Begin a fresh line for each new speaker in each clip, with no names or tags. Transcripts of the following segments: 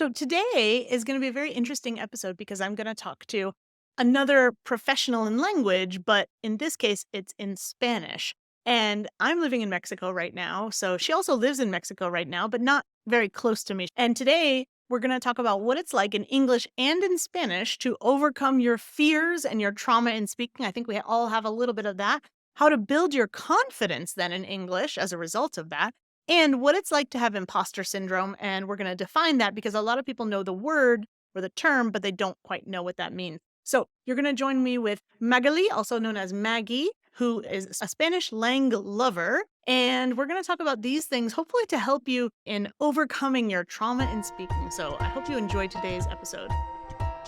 So today is going to be a very interesting episode because I'm going to talk to another professional in language, but in this case, it's in Spanish. And I'm living in Mexico right now. So she also lives in Mexico right now, but not very close to me. And today we're going to talk about what it's like in English and in Spanish to overcome your fears and your trauma in speaking. I think we all have a little bit of that. How to build your confidence then in English as a result of that and what it's like to have imposter syndrome. And we're going to define that because a lot of people know the word or the term, but they don't quite know what that means. So you're going to join me with Magali, also known as Maggie, who is a Spanish lover. And we're going to talk about these things, hopefully to help you in overcoming your trauma in speaking. So I hope you enjoyed today's episode.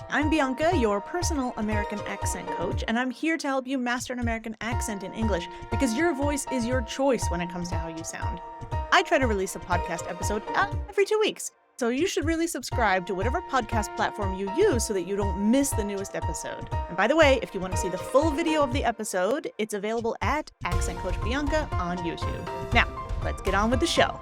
I'm Bianca, your personal American accent coach, and I'm here to help you master an American accent in English because your voice is your choice when it comes to how you sound. I try to release a podcast episode every 2 weeks, so you should really subscribe to whatever podcast platform you use so that you don't miss the newest episode. And by the way, if you want to see the full video of the episode, it's available at Accent Coach Bianca on YouTube. Now, let's get on with the show.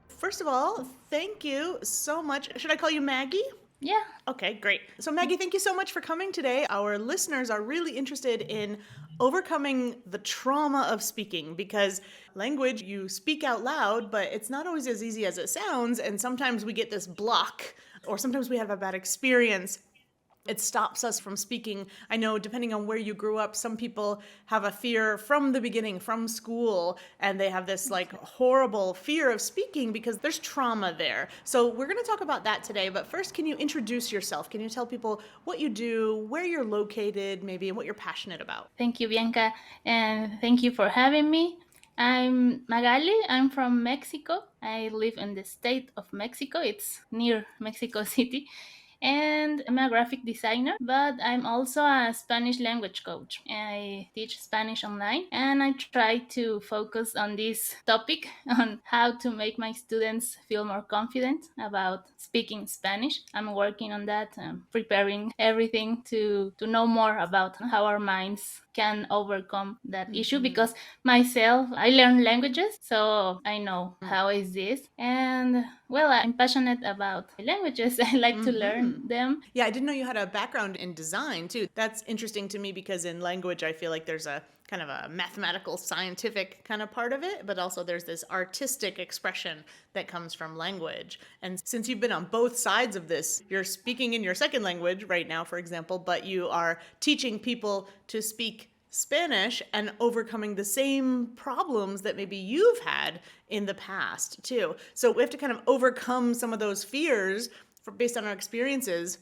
First of all, thank you so much. Should I call you Maggie?
Yeah.
Okay, great. So Maggie, thank you so much for coming today. Our listeners are really interested in overcoming the trauma of speaking because language, you speak out loud, but it's not always as easy as it sounds. And sometimes we get this block, or sometimes we have a bad experience. It stops us from speaking. I know depending on where you grew up, some people have a fear from the beginning, from school, and they have this like horrible fear of speaking because there's trauma there. So we're going to talk about that today. But first, can you introduce yourself? Can you tell people what you do, where you're located, maybe, and what you're passionate about?
Thank you, Bianca, and thank you for having me. I'm Magali. I'm from Mexico. I live in the state of Mexico. It's near Mexico City. And I'm a graphic designer, but I'm also a Spanish language coach. I teach Spanish online and I try to focus on this topic on how to make my students feel more confident about speaking Spanish. I'm working on that, preparing everything to know more about how our minds can overcome that issue because myself, I learn languages, so I know how is this. And well, I'm passionate about languages. I like to learn them.
Yeah, I didn't know you had a background in design too. That's interesting to me because in language, I feel like there's a kind of a mathematical, scientific kind of part of it, but also there's this artistic expression that comes from language. And since you've been on both sides of this, you're speaking in your second language right now, for example, but you are teaching people to speak Spanish and overcoming the same problems that maybe you've had in the past too. So we have to kind of overcome some of those fears based on our experiences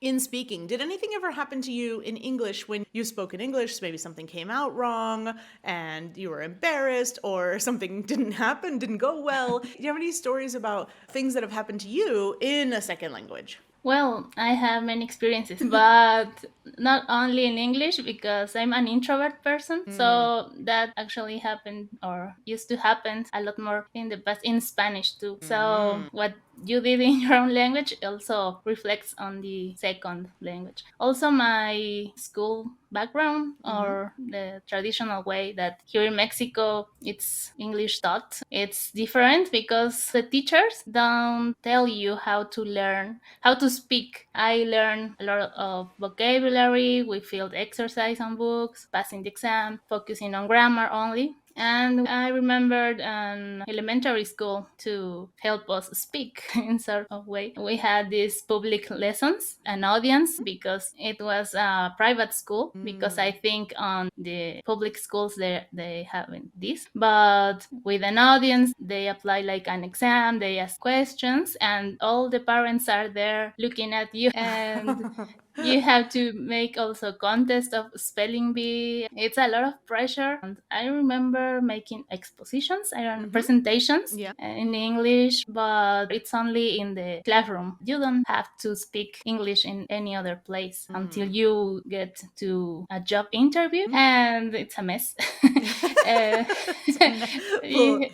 in speaking. Did anything ever happen to you in English when you spoke in English? Maybe something came out wrong and you were embarrassed, or something didn't happen, didn't go well. Do you have any stories about things that have happened to you in a second language?
Well, I have many experiences, but not only in English because I'm an introvert person. So that actually happened or used to happen a lot more in the past in Spanish too. So what you did in your own language also reflects on the second language. Also, my school background or the traditional way that here in Mexico it's English taught, it's different because the teachers don't tell you how to learn, how to speak. I learned a lot of vocabulary, we field exercise on books, passing the exam, focusing on grammar only. And I remembered an elementary school to help us speak in sort of way. We had these public lessons, an audience, because it was a private school, because I think on the public schools they haven't this. But with an audience, they apply like an exam, they ask questions, and all the parents are there looking at you. And you have to make also contest of spelling bee. It's a lot of pressure. And I remember making expositions and presentations in English, but it's only in the classroom. You don't have to speak English in any other place until you get to a job interview, and it's a mess.
Well,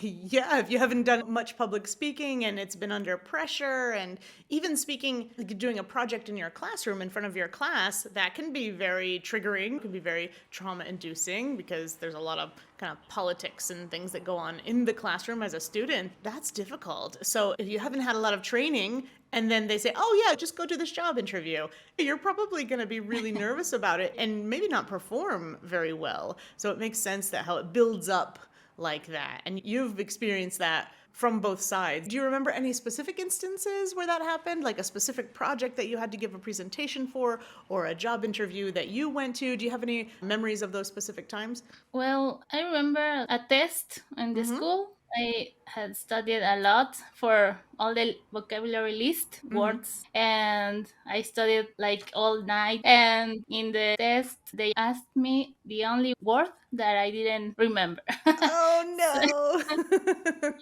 yeah, if you haven't done much public speaking and it's been under pressure, and even speaking, like doing a project in your classroom in front of of your class, that can be very triggering, can be very trauma inducing because there's a lot of kind of politics and things that go on in the classroom as a student. That's difficult. So if you haven't had a lot of training and then they say, oh, yeah, just go do this job interview, you're probably going to be really nervous about it and maybe not perform very well. So it makes sense that how it builds up like that. And you've experienced that from both sides. Do you remember any specific instances where that happened? Like a specific project that you had to give a presentation for or a job interview that you went to? Do you have any memories of those specific times?
Well, I remember a test in the school. I had studied a lot for all the vocabulary list words, and I studied like all night. And in the test, they asked me the only word that I didn't remember. So,
Oh no.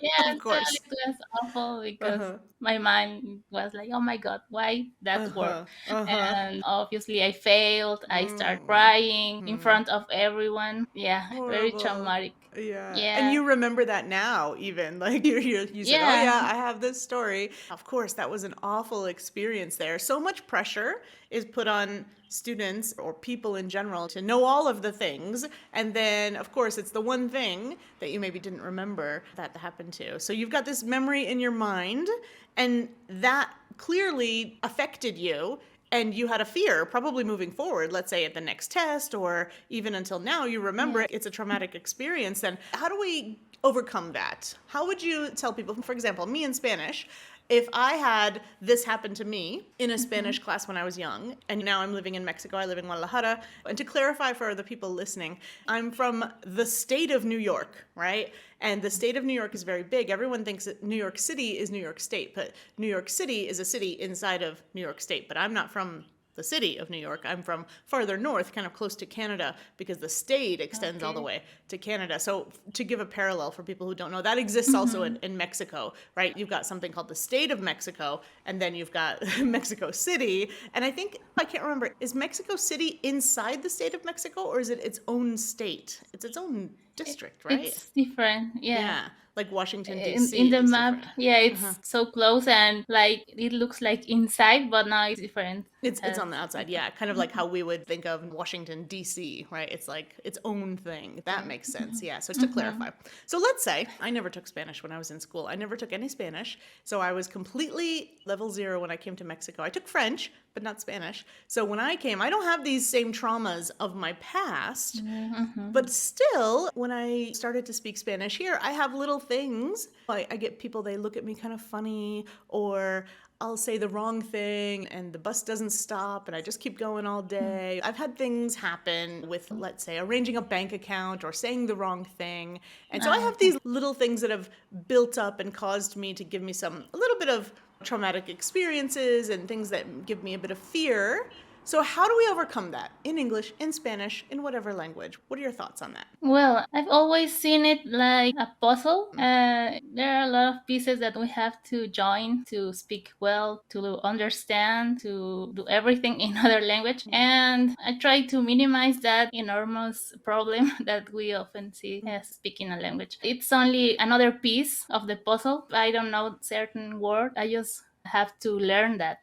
yeah,
Of
so
course.
it was awful because
Uh-huh.
my mind was like, oh my God, why that word?
Uh-huh. Uh-huh.
And obviously I failed. I started
Mm.
crying in front of everyone. Yeah, very
Horrible.
traumatic.
Yeah. And
Yeah,
you remember that now, even. Like you said, oh,
yeah,
yeah, I have this story. Of course, that was an awful experience there. So much pressure is put on students or people in general to know all of the things. And then, of course, it's the one thing that you maybe didn't remember that happened to. So you've got this memory in your mind, and that clearly affected you and you had a fear probably moving forward, let's say at the next test or even until now you remember
yeah.
it, it's a traumatic experience, then how do we overcome that? How would you tell people, for example, me in Spanish, if I had this happen to me in a
Hmm.
Spanish class when I was young, and now I'm living in Mexico, I live in Guadalajara. And to clarify for the people listening, I'm from the state of New York, right? And the state of New York is very big. Everyone thinks that New York City is New York State, but New York City is a city inside of New York State. But I'm not from the city of New York. I'm from farther north, kind of close to Canada, because the state extends all the
Okay.
way to Canada. So, to give a parallel for people who don't know, that exists also
Hmm.
in Mexico, right? You've got something called the state of Mexico, and then you've got Mexico City. And I think, I can't remember, is Mexico City inside the state of Mexico, or is it its own state? It's its own district, right?
It's different. Yeah.
Yeah, like Washington,
In
D.C.
the
is
map,
different.
yeah, it's so close and like it looks like inside, but now it's different. It
It's
has
on the outside,
different.
yeah. Kind of like how we would think of Washington D.C., right? It's like its own thing. That makes sense, yeah. So just to
Hmm.
clarify, so let's say I never took Spanish when I was in school. I never took any Spanish, so I was completely level zero when I came to Mexico. I took French, but not Spanish. So when I came, I don't have these same traumas of my past.
Hmm.
But still, when I started to speak Spanish here, I have little things. I get people, they look at me kind of funny, or I'll say the wrong thing and the bus doesn't stop and I just keep going all day. I've had things happen with, let's say, arranging a bank account or saying the wrong thing. And so I have these little things that have built up and caused me to give me a little bit of traumatic experiences and things that give me a bit of fear. So, how do we overcome that in English, in Spanish, in whatever language? What are your thoughts on that?
Well, I've always seen it like a puzzle. There are a lot of pieces that we have to join to speak well, to understand, to do everything in other language. And I try to minimize that enormous problem that we often see as speaking a language. It's only another piece of the puzzle. I don't know certain word. I just have to learn that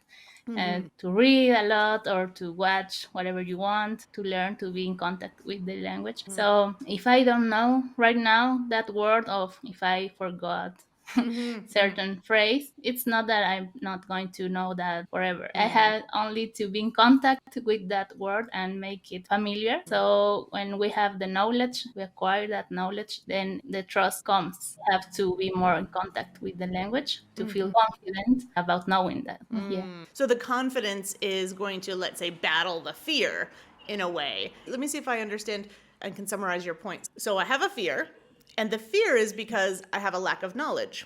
to read a lot or to watch whatever you want to learn to be in contact with the language. So if I don't know right now that word of if I forgot certain phrase, it's not that I'm not going to know that forever. I had only to be in contact with that word and make it familiar. So when we have the knowledge, we acquire that knowledge, then the trust comes. Have to be more in contact with the language to feel confident about knowing that. Yeah.
So, the confidence is going to, let's say, battle the fear in a way. Let me see if I understand and can summarize your points. So, I have a fear, and the fear is because I have a lack of knowledge.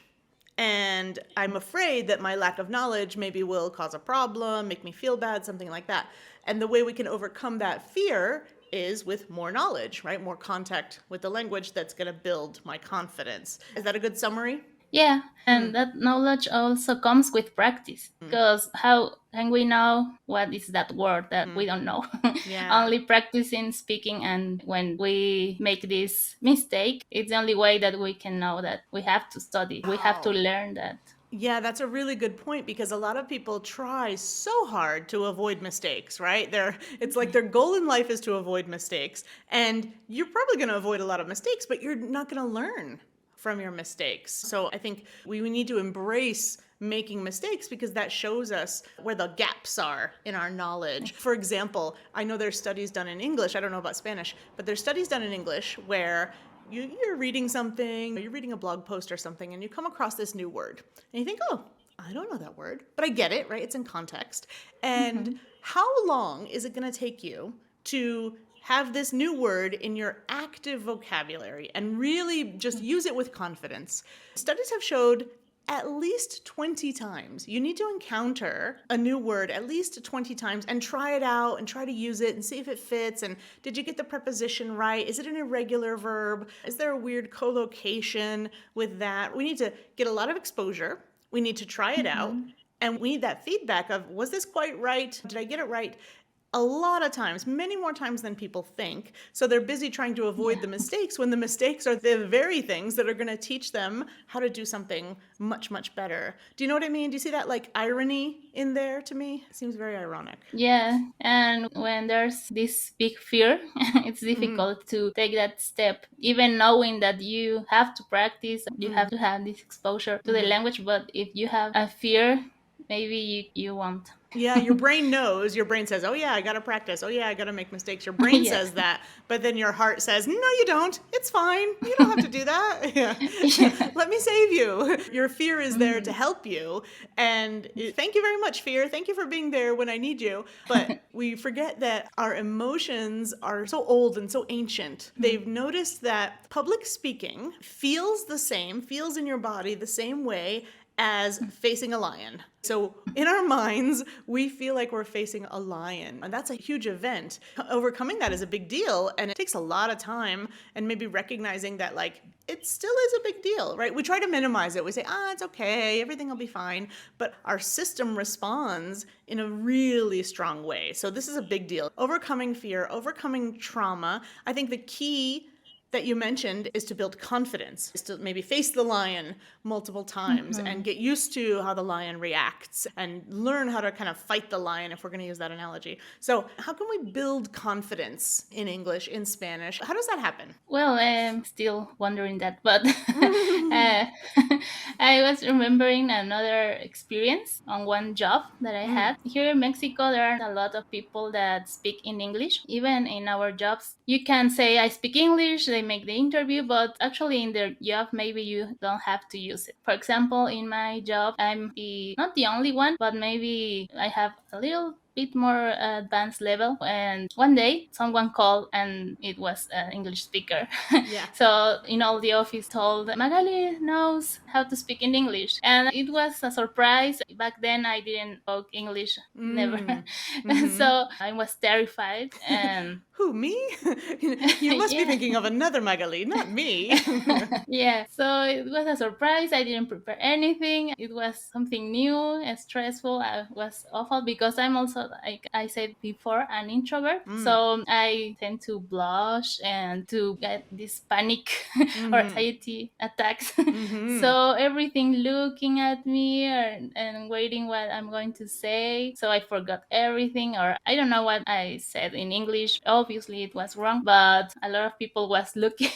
And I'm afraid that my lack of knowledge maybe will cause a problem, make me feel bad, something like that. And the way we can overcome that fear is with more knowledge, right? More contact with the language that's going to build my confidence. Is that a good summary?
Yeah, and that knowledge also comes with practice. Because how can we know what is that word that we don't know?
Yeah.
Only practicing speaking, and when we make this mistake, it's the only way that we can know that we have to study, we have to
Wow.
learn that.
Yeah, that's a really good point because a lot of people try so hard to avoid mistakes, right? It's like their goal in life is to avoid mistakes. And you're probably going to avoid a lot of mistakes, but you're not going to learn from your mistakes. So I think we need to embrace making mistakes because that shows us where the gaps are in our knowledge. For example, I know there's studies done in English, I don't know about Spanish, but there's studies done in English where you're reading something, you're reading a blog post or something, and you come across this new word. And you think, oh, I don't know that word, but I get it, right? It's in context. And
Mhm.
how long is it going to take you to have this new word in your active vocabulary and really just use it with confidence? Studies have showed at least 20 times. You need to encounter a new word at least 20 times and try it out and try to use it and see if it fits. And did you get the preposition right? Is it an irregular verb? Is there a weird collocation with that? We need to get a lot of exposure. We need to try it out.
Mhm.
And we need that feedback of, was this quite right? Did I get it right? A lot of times, many more times than people think. So they're busy trying to avoid
Yeah.
the mistakes when the mistakes are the very things that are going to teach them how to do something much, much better. Do you know what I mean? Do you see that like irony in there to me? It seems very ironic.
Yeah, and when there's this big fear, it's difficult to take that step, even knowing that you have to practice, you have to have this exposure to the language. But if you have a fear, maybe you won't.
Yeah, your brain knows. Your brain says, oh, yeah, I got to practice. Oh, yeah, I got to make mistakes. Your brain
Yeah.
says that. But then your heart says, no, you don't. It's fine. You don't have to do that. Yeah.
Yeah.
Let me save you. Your fear is there to
Mhm.
help you. And thank you very much, fear. Thank you for being there when I need you. But we forget that our emotions are so old and so ancient. They've noticed that public speaking feels in your body the same way as facing a lion. So in our minds, we feel like we're facing a lion. And that's a huge event. Overcoming that is a big deal. And it takes a lot of time and maybe recognizing that, like, it still is a big deal, right? We try to minimize it. We say, it's okay, everything will be fine. But our system responds in a really strong way. So this is a big deal. Overcoming fear, overcoming trauma. I think the key that you mentioned is to build confidence, is to maybe face the lion multiple times and
Mhm.
get used to how the lion reacts and learn how to kind of fight the lion, if we're going to use that analogy. So, how can we build confidence in English, in Spanish? How does that happen?
Well, I'm still wondering that, but I was remembering another experience on one job that I had. Here in Mexico, there are a lot of people that speak in English. Even in our jobs, you can say, I speak English, they make the interview, but actually in their job, maybe you don't have to use it. For example, in my job, not the only one, but maybe I have a little bit more advanced level, and one day someone called and it was an English speaker.
Yeah.
So in all the office told Magali knows how to speak in English, and it was a surprise. Back then I didn't spoke English, never. So I was terrified, and
Who, me? You must be
yeah.
thinking of another Magali, not me.
Yeah, so it was a surprise. I didn't prepare anything. It was something new and stressful. I was awful because I'm also, like I said before, an introvert. So I tend to blush and to get this panic or anxiety attacks. So everything looking at me and waiting what I'm going to say. So I forgot everything, or I don't know what I said in English. Obviously it was wrong, but a lot of people was looking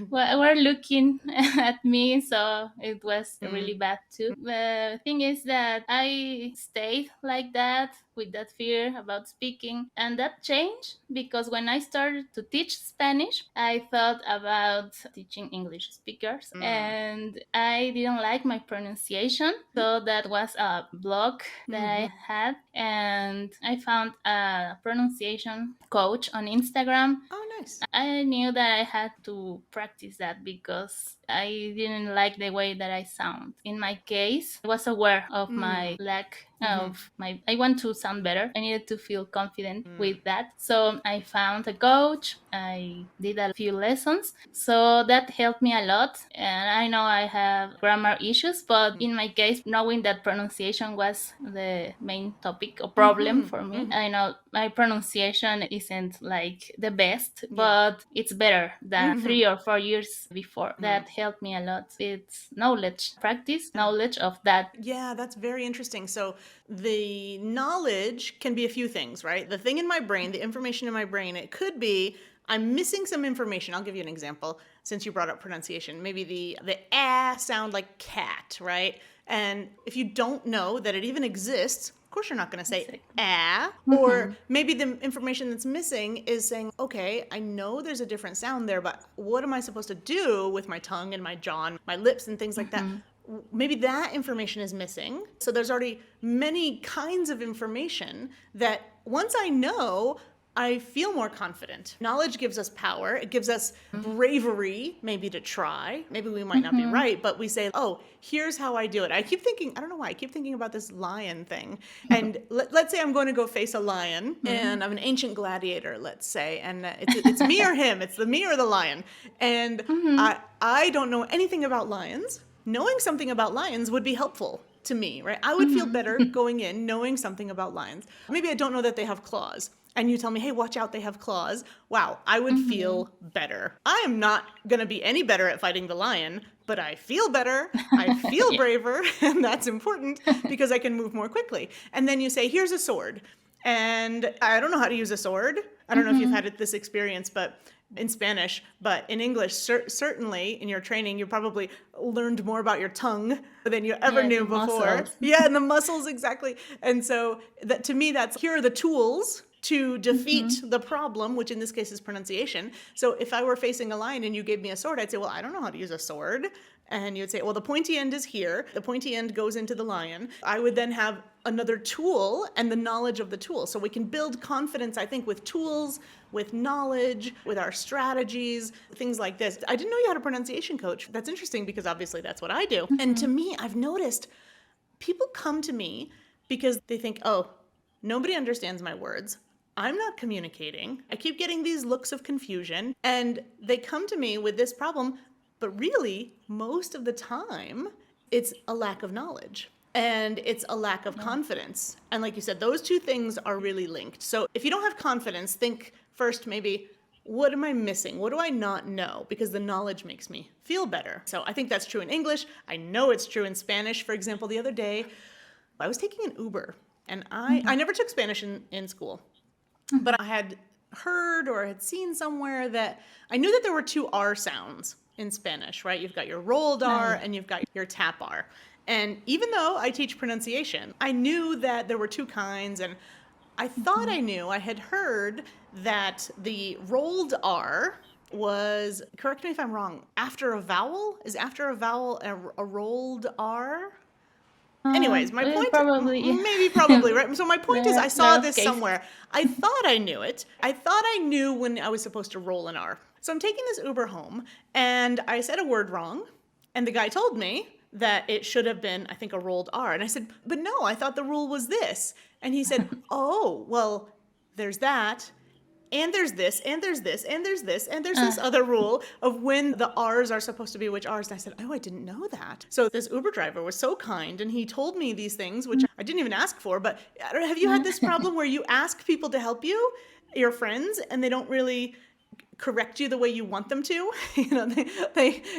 were looking at me, so it was really bad too. The thing is that I stayed like that with that fear about speaking, and that changed because when I started to teach Spanish, I thought about teaching English speakers, and I didn't like my pronunciation, so that was a block that I had, and I found a pronunciation coach on Instagram.
Oh, nice.
I knew that I had to practice that because I didn't like the way that I sound. In my case, I was aware of my lack of my I want to sound better. I needed to feel confident with that. So I found a coach. I did a few lessons. So that helped me a lot. And I know I have grammar issues, but in my case, knowing that pronunciation was the main topic or problem for me, I know my pronunciation isn't like the best,
Yeah.
but it's better than 3 or 4 years before. That helped me a lot. It's knowledge, practice, knowledge of that.
Yeah, that's very interesting. So the knowledge can be a few things, right? The thing in my brain, the information in my brain, it could be I'm missing some information. I'll give you an example since you brought up pronunciation. Maybe the ah sound like cat, right? And if you don't know that it even exists, of course you're not going to say
Exactly.
ah. Or maybe the information that's missing is saying, okay, I know there's a different sound there, but what am I supposed to do with my tongue and my jaw and my lips and things like that? Maybe that information is missing. So there's already many kinds of information that once I know, I feel more confident. Knowledge gives us power. It gives us bravery, maybe to try. Maybe we might not be right, but we say, oh, here's how I do it. I keep thinking, I don't know why, I keep thinking about this lion thing. And let's say I'm going to go face a lion and I'm an ancient gladiator, let's say, and it's me or him. It's the me or the lion. And I don't know anything about lions. Knowing something about lions would be helpful to me, right? I would feel better going in knowing something about lions. Maybe I don't know that they have claws. And you tell me, hey, watch out, they have claws. Wow, I would feel better. I am not going to be any better at fighting the lion, but I feel better. I feel
Yeah.
braver, and that's important because I can move more quickly. And then you say, here's a sword. And I don't know how to use a sword. I don't know if you've had this experience, but in Spanish, but in English, certainly in your training, you probably learned more about your tongue than you ever
Yeah,
knew
the
before.
muscles.
Yeah, and the muscles, exactly. And so that to me, that's here are the tools to defeat the problem, which in this case is pronunciation. So if I were facing a lion and you gave me a sword, I'd say, well, I don't know how to use a sword. And you'd say, well, the pointy end is here. The pointy end goes into the lion. I would then have another tool and the knowledge of the tool. So we can build confidence, I think, with tools, with knowledge, with our strategies, things like this. I didn't know you had a pronunciation coach. That's interesting because obviously that's what I do. And to me, I've noticed people come to me because they think, oh, nobody understands my words. I'm not communicating. I keep getting these looks of confusion. And they come to me with this problem, but really, most of the time, it's a lack of knowledge and it's a lack of confidence. And like you said, those two things are really linked. So if you don't have confidence, think first maybe, what am I missing? What do I not know? Because the knowledge makes me feel better. So I think that's true in English. I know it's true in Spanish. For example, the other day, I was taking an Uber and I never took Spanish in school. But I had heard or had seen somewhere that I knew that there were two R sounds in Spanish, right? You've got your rolled R and you've got your tap R. And even though I teach pronunciation, I knew that there were two kinds. And I thought I knew, I had heard that the rolled R was, correct me if I'm wrong, after a vowel? Is after a vowel a rolled R? Anyways, my point,
Probably, yeah.
maybe probably, right? So my point is I saw
There are
this
cases.
somewhere. I thought I knew it. I thought I knew when I was supposed to roll an R. So I'm taking this Uber home and I said a word wrong. And the guy told me that it should have been, I think, a rolled R. And I said, but no, I thought the rule was this. And he said, oh, well, there's that. And there's this, and there's this, and there's this, and there's this other rule of when the R's are supposed to be which R's. And I said, oh, I didn't know that. So this Uber driver was so kind, and he told me these things, which I didn't even ask for. But I don't know, have you had this problem where you ask people to help you, your friends, and they don't really correct you the way you want them to? You know,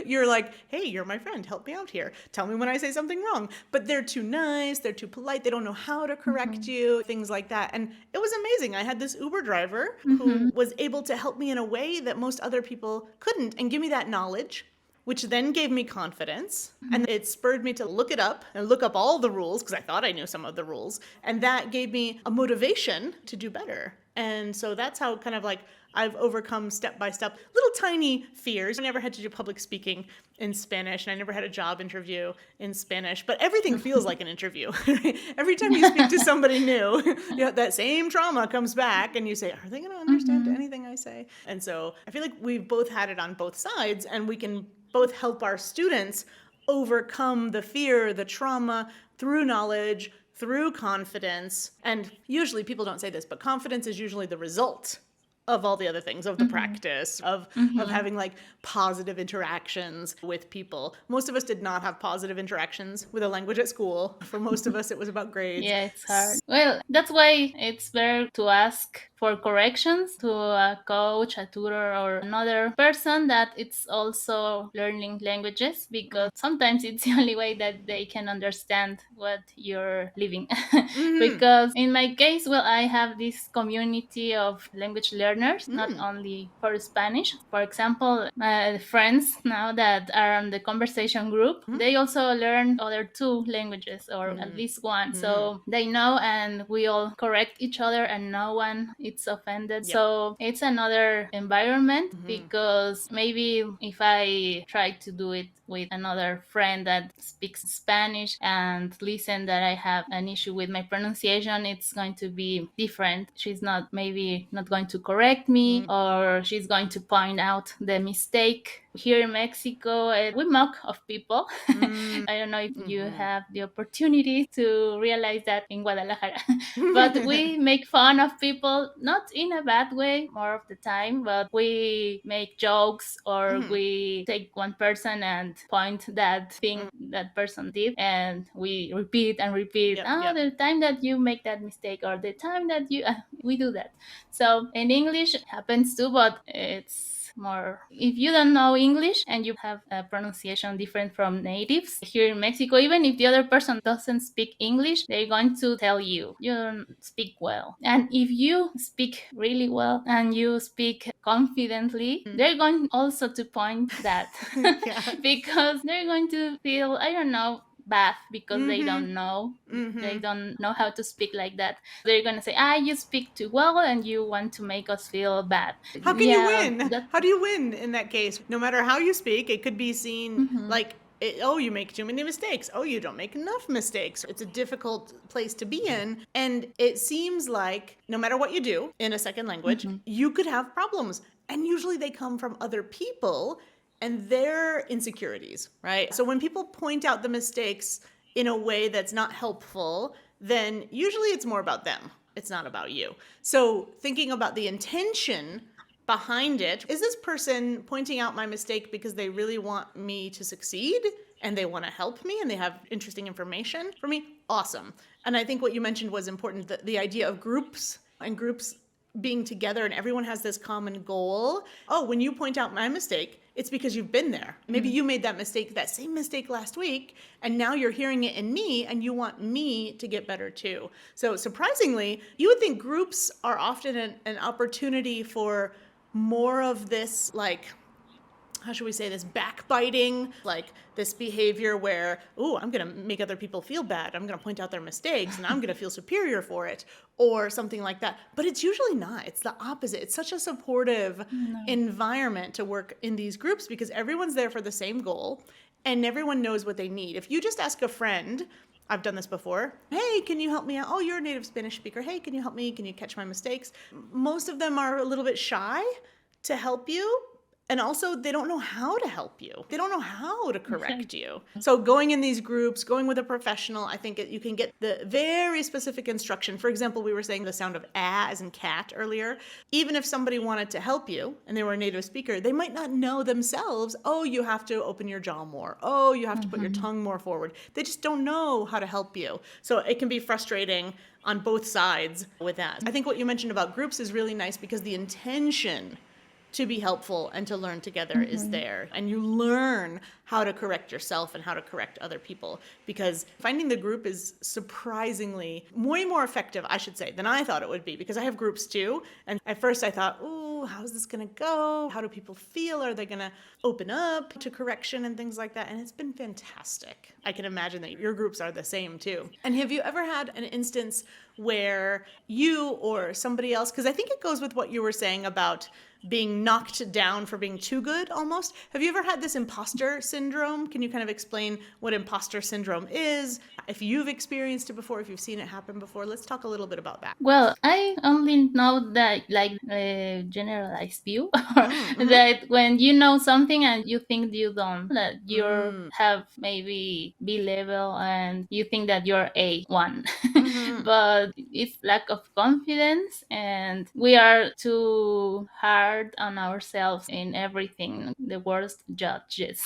you're like, hey, you're my friend, help me out here, tell me when I say something wrong, but they're too nice, they're too polite, they don't know how to correct you, things like that. And it was amazing. I had this Uber driver who was able to help me in a way that most other people couldn't and give me that knowledge, which then gave me confidence. And it spurred me to look it up and look up all the rules because I thought I knew some of the rules. And that gave me a motivation to do better. And so that's how kind of like I've overcome step by step little tiny fears. I never had to do public speaking in Spanish and I never had a job interview in Spanish, but everything feels like an interview. Every time you speak to somebody new, you know, that same trauma comes back and you say, are they going to understand anything I say? And so I feel like we've both had it on both sides and we can both help our students overcome the fear, the trauma through knowledge, through confidence. And usually people don't say this, but confidence is usually the result of all the other things, of the practice, of having like positive interactions with people. Most of us did not have positive interactions with a language at school. For most of us, it was about grades.
Yeah, it's hard. Well, that's why it's better to ask for corrections to a coach, a tutor, or another person that it's also learning languages, because sometimes it's the only way that they can understand what you're living. Because in my case, well, I have this community of language learners, not only for Spanish. For example, my friends now that are on the conversation group, they also learn other two languages, or at least one. So they know, and we all correct each other, and no one is offended.
Yep.
So it's another environment, because maybe if I try to do it with another friend that speaks Spanish and listen that I have an issue with my pronunciation, it's going to be different. She's not maybe not going to correct me, or she's going to point out the mistake. Here in Mexico, we mock of people. I don't know if you have the opportunity to realize that in Guadalajara, but we make fun of people, not in a bad way more of the time, but we make jokes, or we take one person and point that thing that person did, and we repeat and repeat. The time that you make that mistake, or the time that you we do that. So in English it happens too, but it's more if you don't know English and you have a pronunciation different from natives. Here in Mexico, even if the other person doesn't speak English, they're going to tell you don't speak well. And if you speak really well and you speak confidently, they're going also to point that. Because they're going to feel, I don't know, bad, because they don't know. They don't know how to speak like that. They're gonna say, you speak too well, and you want to make us feel bad.
How can you win? How do you win in that case? No matter how you speak, it could be seen like, you make too many mistakes. Oh, you don't make enough mistakes. It's a difficult place to be in. And it seems like no matter what you do in a second language, you could have problems. And usually they come from other people and their insecurities, right? So when people point out the mistakes in a way that's not helpful, then usually it's more about them. It's not about you. So thinking about the intention behind it, is this person pointing out my mistake because they really want me to succeed and they want to help me and they have interesting information for me? Awesome. And I think what you mentioned was important, the idea of groups and groups being together and everyone has this common goal. Oh, when you point out my mistake, it's because you've been there. Maybe you made that mistake, that same mistake last week, and now you're hearing it in me and you want me to get better too. So surprisingly, you would think groups are often an opportunity for more of this, like, how should we say this, backbiting, like this behavior where, I'm going to make other people feel bad. I'm going to point out their mistakes and I'm going to feel superior for it, or something like that. But it's usually not. It's the opposite. It's such a supportive environment to work in these groups because everyone's there for the same goal and everyone knows what they need. If you just ask a friend, I've done this before. Hey, can you help me out? Oh, you're a native Spanish speaker. Hey, can you help me? Can you catch my mistakes? Most of them are a little bit shy to help you. And also, they don't know how to help you. They don't know how to correct you. So going in these groups, going with a professional, I think you can get the very specific instruction. For example, we were saying the sound of as in cat earlier. Even if somebody wanted to help you and they were a native speaker, they might not know themselves, you have to open your jaw more. Oh, you have to put your tongue more forward. They just don't know how to help you. So it can be frustrating on both sides with that. I think what you mentioned about groups is really nice because the intention to be helpful and to learn together is there. And you learn how to correct yourself and how to correct other people, because finding the group is surprisingly way more effective, I should say, than I thought it would be, because I have groups too. And at first I thought, how's this going to go? How do people feel? Are they going to open up to correction and things like that? And it's been fantastic. I can imagine that your groups are the same too. And have you ever had an instance where you or somebody else, because I think it goes with what you were saying about being knocked down for being too good almost. Have you ever had this imposter syndrome? Can you kind of explain what imposter syndrome is? If you've experienced it before, if you've seen it happen before, let's talk a little bit about that.
Well, I only know that, like, a generalized view, that when you know something and you think you don't, that you have maybe B level and you think that you're A1. but it's lack of confidence, and we are too hard on ourselves in everything, the worst judges.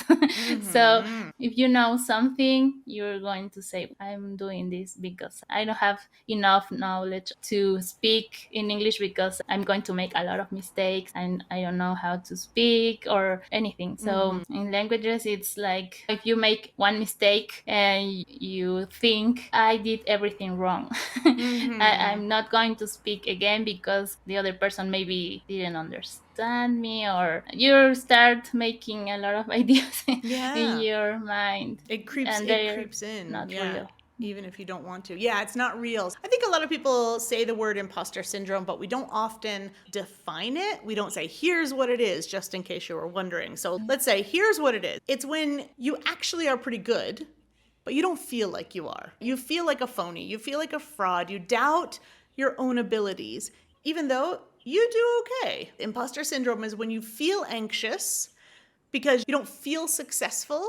So
Mm-hmm.
if you know something, you're going to say, I'm doing this because I don't have enough knowledge to speak in English, because I'm going to make a lot of mistakes and I don't know how to speak or anything. So
Mm-hmm.
in languages, it's like if you make one mistake and you think, I did everything wrong.
Mm-hmm.
I'm not going to speak again because the other person maybe didn't understand me, or you start making a lot of ideas in
Yeah.
your mind, and
It
they're
creeps in,
not
yeah.
real.
Even if you don't want to. Yeah, it's not real. I think a lot of people say the word imposter syndrome, but we don't often define it. We don't say, here's what it is, just in case you were wondering. So let's say, here's what it is. It's when you actually are pretty good, but you don't feel like you are. You feel like a phony. You feel like a fraud. You doubt your own abilities, even though you do okay. Imposter syndrome is when you feel anxious because you don't feel successful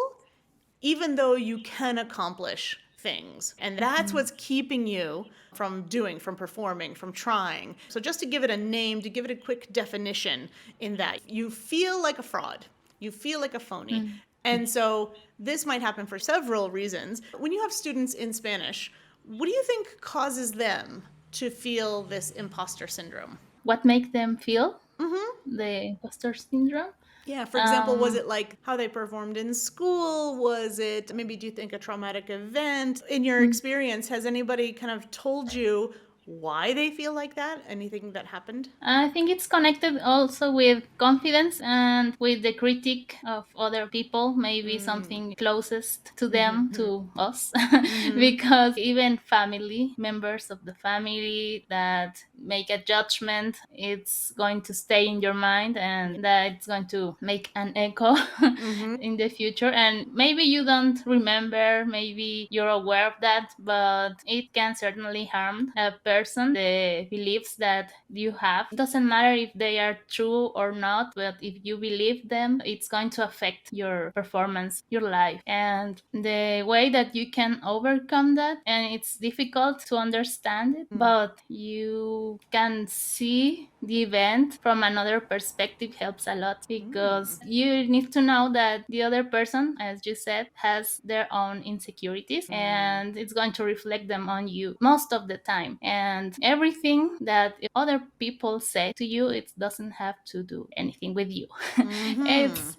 even though you can accomplish things. And that's
Mhm.
what's keeping you from doing, from performing, from trying. So, just to give it a name, to give it a quick definition, in that you feel like a fraud, you feel like a phony.
Mm.
And so, this might happen for several reasons. When you have students in Spanish, what do you think causes them to feel this imposter syndrome?
What makes them feel
Mm-hmm.
the imposter syndrome?
Yeah, for example, was
Um,
it like how they performed in school? Was it maybe, do you think, a traumatic event? In your
mm,
experience, has anybody kind of told you why they feel like that? Anything that happened?
I think it's connected also with confidence and with the critique of other people, maybe
Mm.
something closest to them,
Mm-hmm.
to us,
Mm-hmm.
because even family, members of the family that make a judgment, it's going to stay in your mind, and that it's going to make an echo
Mm-hmm.
in the future. And maybe you don't remember, maybe you're aware of that, but it can certainly harm a person. The beliefs that you have, it doesn't matter if they are true or not, but if you believe them, it's going to affect your performance, your life. And the way that you can overcome that, and it's difficult to understand it, but you can see the event from another perspective, helps a lot, because you need to know that the other person, as you said, has their own insecurities, and it's going to reflect them on you most of the time. And everything that other people say to you, it doesn't have to do anything with you.
Mm-hmm.
It's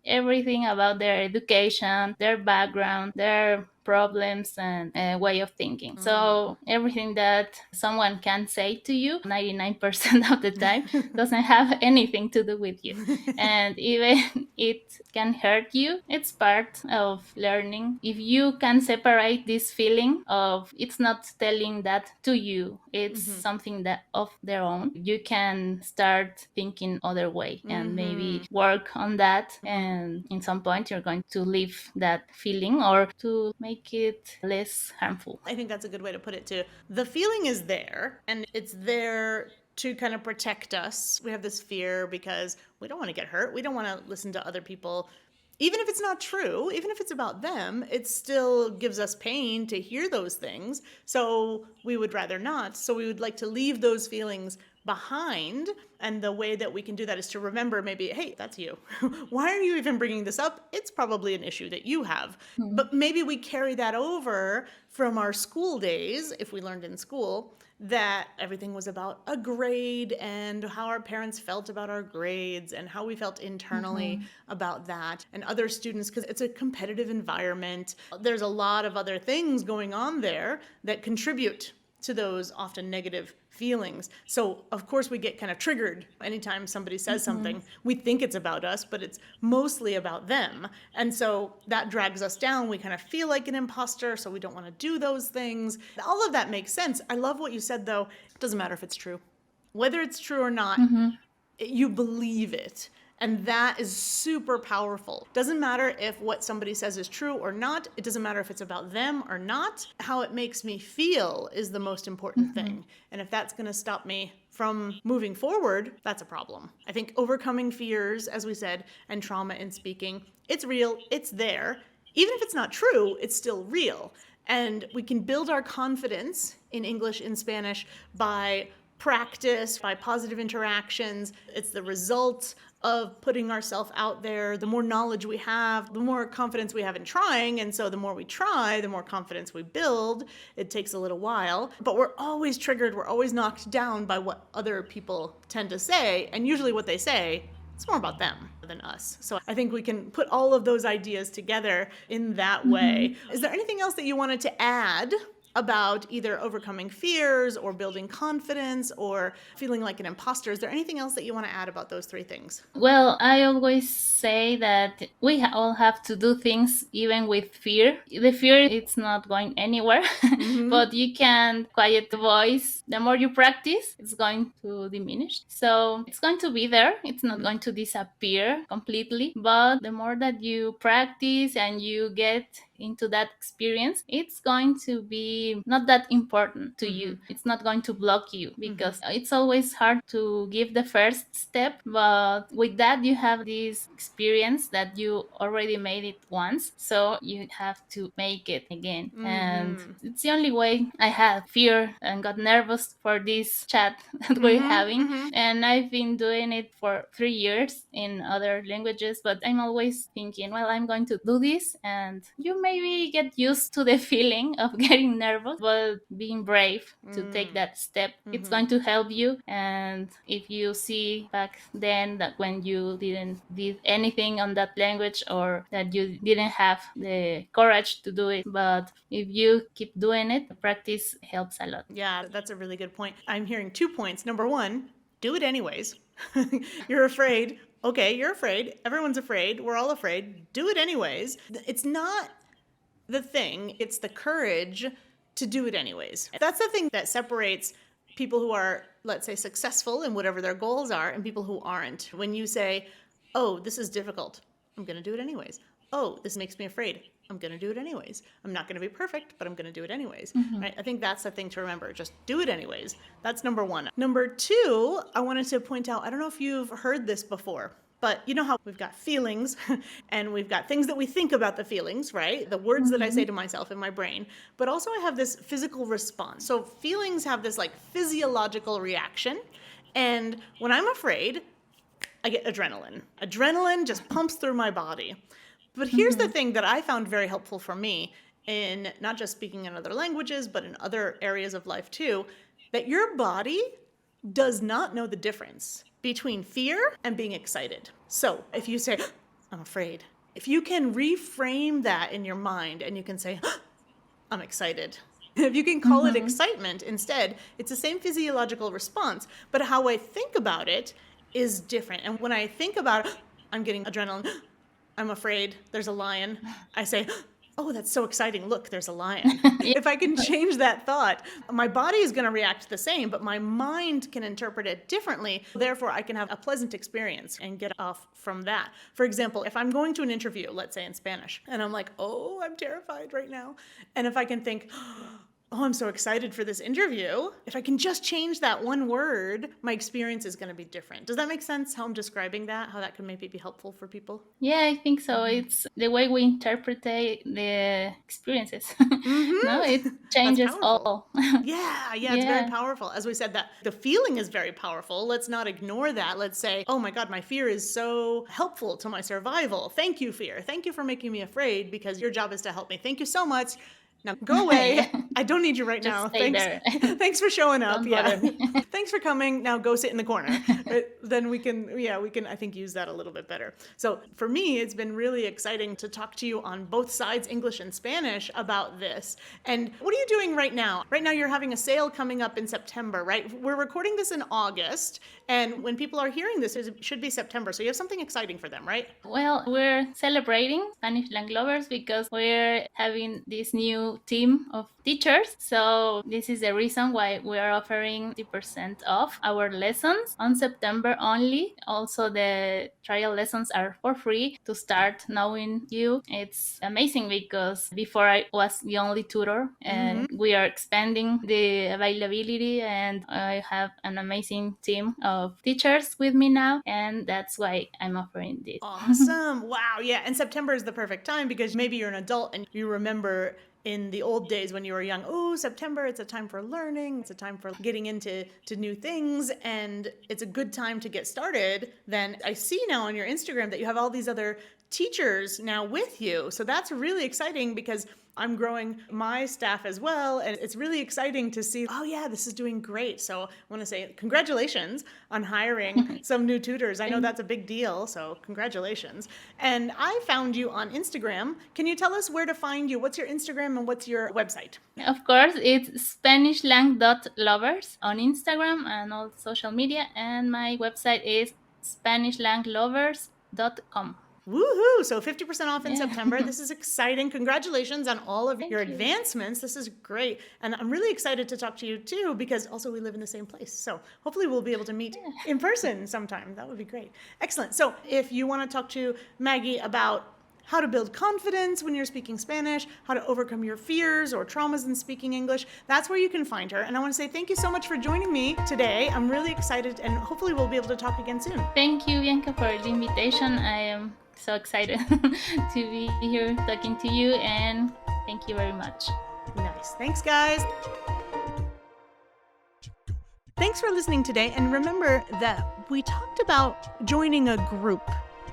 everything about their education, their background, their problems, and way of thinking. So everything that someone can say to you 99% of the time doesn't have anything to do with you. And even it can hurt you, it's part of learning. If you can separate this feeling of it's not telling that to you, it's something that of their own, you can start thinking other way and maybe work on that, and in some point you're going to leave that feeling or to make it less harmful.
I think that's a good way to put it too. The feeling is there, and it's there to kind of protect us. We have this fear because we don't want to get hurt. We don't want to listen to other people. Even if it's not true, even if it's about them, it still gives us pain to hear those things. So we would rather not. So we would like to leave those feelings behind. And the way that we can do that is to remember, maybe, hey, that's you. Why are you even bringing this up? It's probably an issue that you have.
Mhm.
But maybe we carry that over from our school days, if we learned in school that everything was about a grade and how our parents felt about our grades and how we felt internally
Mhm.
about that, and other students, because it's a competitive environment. There's a lot of other things going on there that contribute to those often negative feelings. So, of course, we get kind of triggered anytime somebody says
Mhm.
something. We think it's about us, but it's mostly about them. And so that drags us down. We kind of feel like an imposter, so we don't want to do those things. All of that makes sense. I love what you said, though. It doesn't matter if it's true. Whether it's true or not,
Mhm.
you believe it. And that is super powerful. Doesn't matter if what somebody says is true or not. It doesn't matter if it's about them or not. How it makes me feel is the most important
Mhm.
thing. And if that's going to stop me from moving forward, that's a problem. I think overcoming fears, as we said, and trauma in speaking, it's real, it's there. Even if it's not true, it's still real. And we can build our confidence in English and Spanish by practice, by positive interactions. It's the result of putting ourselves out there. The more knowledge we have, the more confidence we have in trying. And so the more we try, the more confidence we build. It takes a little while, but we're always triggered. We're always knocked down by what other people tend to say. And usually what they say, it's more about them than us. So I think we can put all of those ideas together in that way.
Mhm.
Is there anything else that you wanted to add about either overcoming fears or building confidence or feeling like an imposter? Is there anything else that you want to add about those three things?
Well, I always say that we all have to do things even with fear. The fear it's not going anywhere, but you can quiet the voice. The more you practice, it's going to diminish. So it's going to be there. It's not going to disappear completely, but the more that you practice and you get into that experience, it's going to be not that important to you. It's not going to block you because it's always hard to give the first step, but with that you have this experience that you already made it once, so you have to make it again. And it's the only way. I had fear and got nervous for this chat that we're having, and I've been doing it for 3 years in other languages, but I'm always thinking, well, I'm going to do this, and you maybe get used to the feeling of getting nervous, but being brave to take that step, it's going to help you. And if you see back then that when you didn't did anything on that language, or that you didn't have the courage to do it, but if you keep doing it, practice helps a lot.
Yeah, that's a really good point. I'm hearing 2 points. Number one, do it anyways. You're afraid. Okay, you're afraid. Everyone's afraid. We're all afraid. Do it anyways. It's not the thing, it's the courage to do it anyways. That's the thing that separates people who are, let's say, successful in whatever their goals are and people who aren't. When you say, oh, this is difficult, I'm going to do it anyways. Oh, this makes me afraid, I'm going to do it anyways. I'm not going to be perfect, but I'm going to do it anyways. Right? I think that's the thing to remember. Just do it anyways. That's number one. Number two, I wanted to point out, I don't know if you've heard this before, but you know how we've got feelings and we've got things that we think about the feelings, right? The words that I say to myself in my brain. But also I have this physical response. So feelings have this like physiological reaction. And when I'm afraid, I get adrenaline. Adrenaline just pumps through my body. But here's the thing that I found very helpful for me in not just speaking in other languages, but in other areas of life too, that your body does not know the difference between fear and being excited. So if you say, I'm afraid, if you can reframe that in your mind and you can say, I'm excited. If you can call it excitement instead, it's the same physiological response, but how I think about it is different. And when I think about, I'm getting adrenaline, I'm afraid, there's a lion, I say, oh, that's so exciting. Look, there's a lion. If I can change that thought, my body is going to react the same, but my mind can interpret it differently. Therefore, I can have a pleasant experience and get off from that. For example, if I'm going to an interview, let's say in Spanish, and I'm like, oh, I'm terrified right now. And if I can think, oh, I'm so excited for this interview. If I can just change that one word, my experience is going to be different. Does that make sense how I'm describing that? How that can maybe be helpful for people?
Yeah, I think so. It's the way we interpret the experiences. No, it changes all.
Yeah, it's very powerful. As we said, that the feeling is very powerful. Let's not ignore that. Let's say, oh my God, my fear is so helpful to my survival. Thank you, fear. Thank you for making me afraid, because your job is to help me. Thank you so much. Now go away.
Yeah.
I don't need you right
Just
now.
stay
Thanks.
there.
Thanks for showing up.
Don't
Yeah.
bother me.
Thanks for coming. Now go sit in the corner. Then we can, I think, use that a little bit better. So for me, it's been really exciting to talk to you on both sides, English and Spanish, about this. And what are you doing right now? Right now, you're having a sale coming up in September, right? We're recording this in August. And when people are hearing this, it should be September. So you have something exciting for them, right?
Well, we're celebrating Spanish Language Lovers because we're having this new team of teachers. So this is the reason why we are offering 50% off our lessons on September only. Also, the trial lessons are for free to start knowing you. It's amazing because before I was the only tutor, and we are expanding the availability, and I have an amazing team of teachers with me now, and that's why I'm offering this.
Awesome. Wow. Yeah. And September is the perfect time because maybe you're an adult and you remember in the old days when you were young, oh, September, it's a time for learning, it's a time for getting into new things, and it's a good time to get started, then I see now on your Instagram that you have all these other teachers now with you. So that's really exciting because I'm growing my staff as well. And it's really exciting to see, oh, yeah, this is doing great. So I want to say congratulations on hiring some new tutors. I know that's a big deal. So congratulations. And I found you on Instagram. Can you tell us where to find you? What's your Instagram and what's your website?
Of course, it's SpanishLang.lovers on Instagram and all social media. And my website is SpanishLanglovers.com.
Woohoo! So 50% off in
Yeah.
September. This is exciting. Congratulations on all of your
you.
advancements. This is great. And I'm really excited to talk to you too, because also we live in the same place. So hopefully we'll be able to meet in person sometime. That would be great. Excellent. So if you want to talk to Maggie about how to build confidence when you're speaking Spanish, how to overcome your fears or traumas in speaking English, that's where you can find her. And I want to say thank you so much for joining me today. I'm really excited, and hopefully we'll be able to talk again soon.
Thank you, Bianca, for the invitation. I am so excited to be here talking to you, and thank you very much.
Nice. Thanks, guys. Thanks for listening today. And remember that we talked about joining a group.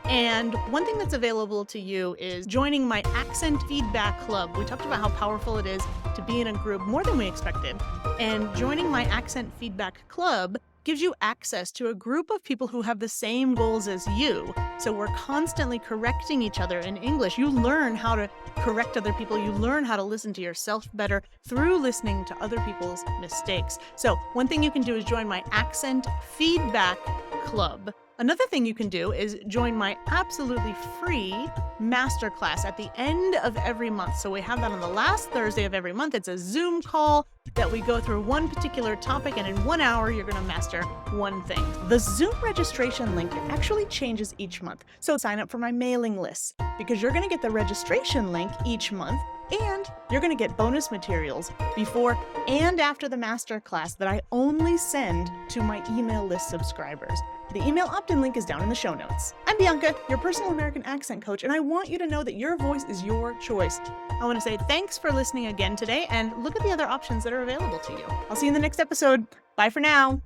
And one thing that's available to you is joining my Accent Feedback Club. We talked about how powerful it is to be in a group more than we expected. And joining my Accent Feedback Club gives you access to a group of people who have the same goals as you. So we're constantly correcting each other in English. You learn how to correct other people. You learn how to listen to yourself better through listening to other people's mistakes. So one thing you can do is join my Accent Feedback Club. Another thing you can do is join my absolutely free masterclass at the end of every month. So we have that on the last Thursday of every month. It's a Zoom call that we go through one particular topic, and in 1 hour, you're going to master one thing. The Zoom registration link actually changes each month. So sign up for my mailing list, because you're going to get the registration link each month, and you're going to get bonus materials before and after the masterclass that I only send to my email list subscribers. The email opt-in link is down in the show notes. I'm Bianca, your personal American accent coach, and I want you to know that your voice is your choice. I want to say thanks for listening again today, and look at the other options that are available to you. I'll see you in the next episode. Bye for now.